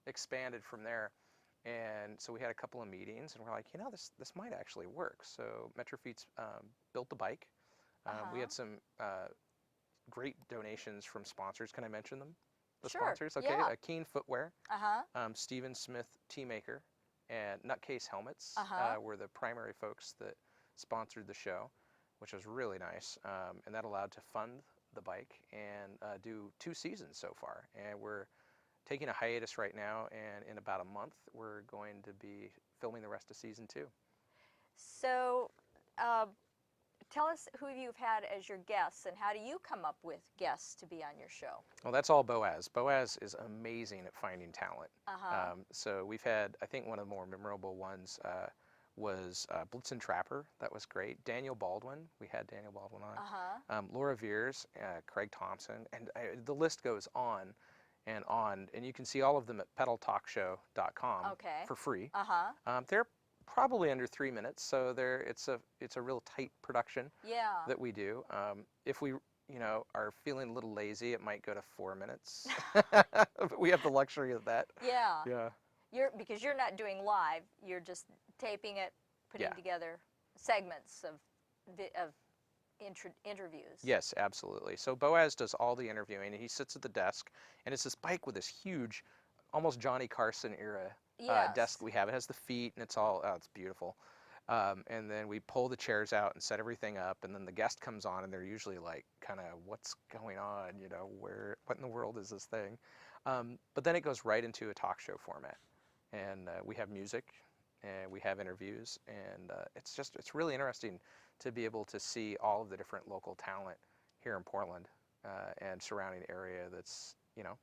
expanded from there. And so we had a couple of meetings, and we're like, you know, this might actually work. So Metrofits built the bike. We had some great donations from sponsors. Can I mention them? The Sure, sponsors? Okay, yeah. Keen Footwear, Uh-huh. Steven Smith Tea Maker, and Nutcase Helmets were the primary folks that sponsored the show, which was really nice. And that allowed to fund the bike and do 2 seasons so far. And we're taking a hiatus right now, and in about a month, we're going to be filming the rest of season 2. So tell us who you've had as your guests, and how do you come up with guests to be on your show? Well, that's all Boaz. Boaz is amazing at finding talent. Uh-huh. So we've had, I think one of the more memorable ones was Blitzen Trapper. That was great. Daniel Baldwin. We had Daniel Baldwin on. Uh-huh. Laura Veers, Craig Thompson, and the list goes on. And you can see all of them at pedaltalkshow.com Okay. for free. Uh-huh. They're probably under 3 minutes, so it's a real tight production Yeah. that we do. If we, you know, are feeling a little lazy, it might go to 4 minutes. But we have the luxury of that. Yeah. Yeah. Because you're not doing live, you're just taping it, putting Yeah. together segments of interviews. Yes, absolutely. So Boaz does all the interviewing, and he sits at the desk, and it's this bike with this huge, almost Johnny Carson era Yes. desk we have. It has the feet, and it's beautiful. And then we pull the chairs out and set everything up, and then the guest comes on, and they're usually like, kind of, what's going on? You know, what in the world is this thing? But then it goes right into a talk show format, and we have music, and we have interviews, and it's really interesting to be able to see all of the different local talent here in Portland and surrounding area. That's, you know,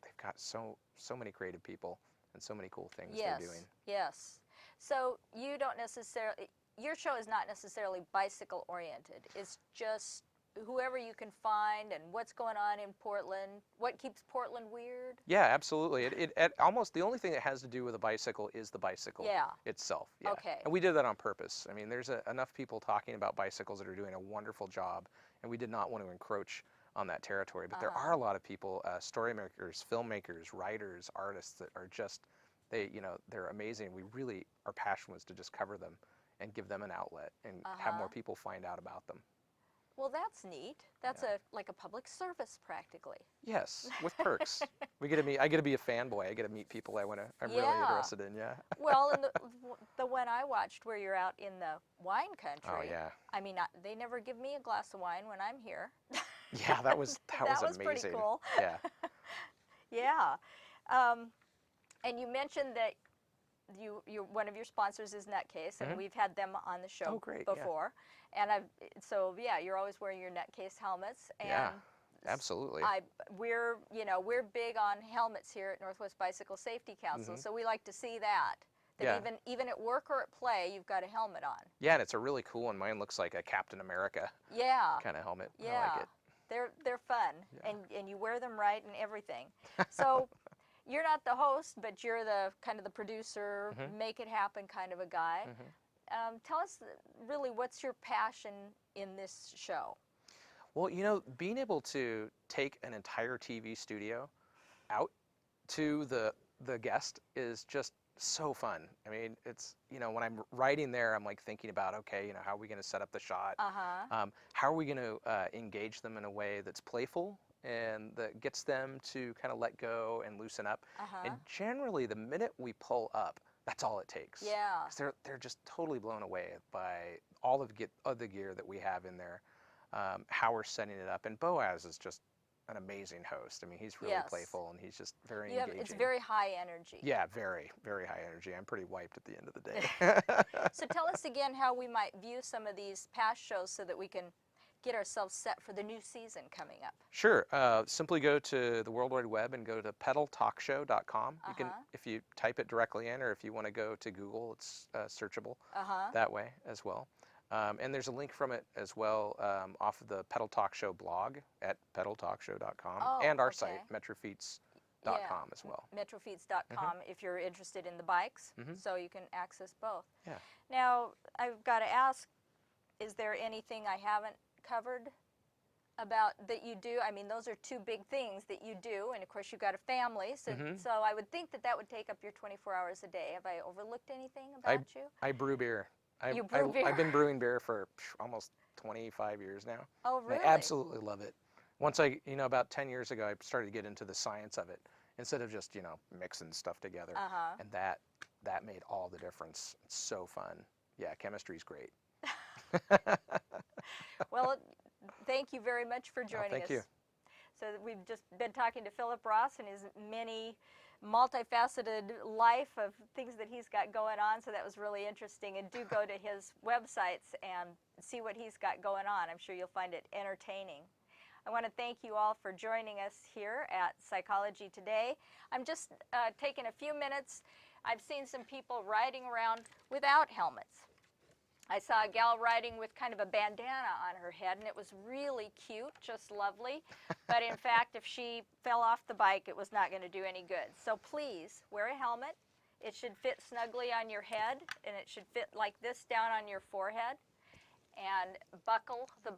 they've got so many creative people and so many cool things Yes. they're doing. Yes. So you don't necessarily, your show is not necessarily bicycle oriented. It's just whoever you can find and what's going on in Portland, what keeps Portland weird. Yeah, absolutely. It almost the only thing that has to do with a bicycle is the bicycle Yeah. itself. Yeah. Okay. And we did that on purpose. I mean, there's enough people talking about bicycles that are doing a wonderful job, and we did not want to encroach on that territory. But there are a lot of people, story makers, filmmakers, writers, artists that are just, they're amazing. Our passion was to just cover them and give them an outlet and have more people find out about them. Well, that's neat. That's like a public service practically. Yes, with perks. I get to be a fanboy. I get to meet people I'm really interested in. Yeah. Well, and the one I watched where you're out in the wine country. Oh yeah. I mean, they never give me a glass of wine when I'm here. Yeah, that was that was amazing. pretty cool. Yeah. Yeah. And you mentioned that one of your sponsors is Nutcase, and we've had them on the show before. And you're always wearing your Nutcase helmets. And yeah, absolutely. We're big on helmets here at Northwest Bicycle Safety Council, so we like to see that. Even at work or at play, you've got a helmet on. Yeah, and it's a really cool one. Mine looks like a Captain America kind of helmet. Yeah. I like it. They're fun, and you wear them right and everything. So you're not the host, but you're the kind of the producer, make it happen kind of a guy. Tell us really what's your passion in this show? Well, being able to take an entire TV studio out to the guest is just so fun. I mean, it's, when I'm writing there, I'm like thinking about, okay, how are we going to set up the shot? How are we going to engage them in a way that's playful and that gets them to kind of let go and loosen up? And generally, the minute we pull up, that's all it takes. Yeah. 'Cause they're just totally blown away by all of the gear that we have in there, how we're setting it up. And Boaz is just an amazing host. I mean, he's really playful, and he's just very engaging. It's very high energy. Yeah, very, very high energy. I'm pretty wiped at the end of the day. So tell us again how we might view some of these past shows so that we can get ourselves set for the new season coming up? Sure. Simply go to the World Wide Web and go to pedaltalkshow.com. You can, if you type it directly in, or if you want to go to Google, it's searchable that way as well. And there's a link from it as well off of the Pedal Talk Show blog at pedaltalkshow.com, and our site, Metrofits.com as well. Metrofits.com if you're interested in the bikes, so you can access both. Yeah. Now, I've got to ask, is there anything I haven't covered about that you do? I mean, those are two big things that you do, and of course you've got a family, so I would think that that would take up your 24 hours a day. Have I overlooked anything about you? I brew beer. You brew beer? I've been brewing beer for almost 25 years now. Oh, really? I absolutely love it. Once about 10 years ago, I started to get into the science of it instead of just, mixing stuff together. And that made all the difference. It's so fun. Yeah, chemistry's great. Well, thank you very much for joining us. Thank you. So we've just been talking to Phillip Ross and his many multifaceted life of things that he's got going on, so that was really interesting. And do go to his websites and see what he's got going on. I'm sure you'll find it entertaining. I want to thank you all for joining us here at Psychology Today. I'm just taking a few minutes. I've seen some people riding around without helmets. I saw a gal riding with kind of a bandana on her head, and it was really cute, just lovely. But in fact, if she fell off the bike, it was not going to do any good. So please, wear a helmet. It should fit snugly on your head, and it should fit like this down on your forehead. And buckle the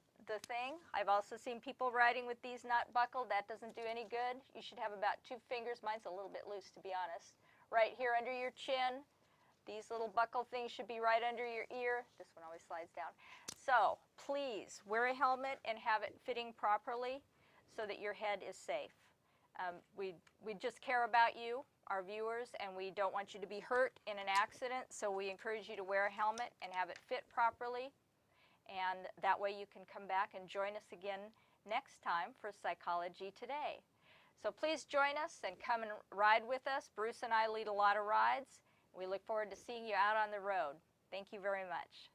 thing. I've also seen people riding with these not buckled. That doesn't do any good. You should have about 2 fingers. Mine's a little bit loose, to be honest. Right here under your chin. These little buckle things should be right under your ear. This one always slides down. So please wear a helmet and have it fitting properly so that your head is safe. We just care about you, our viewers, and we don't want you to be hurt in an accident, so we encourage you to wear a helmet and have it fit properly. And that way you can come back and join us again next time for Psychology Today. So please join us and come and ride with us. Bruce and I lead a lot of rides. We look forward to seeing you out on the road. Thank you very much.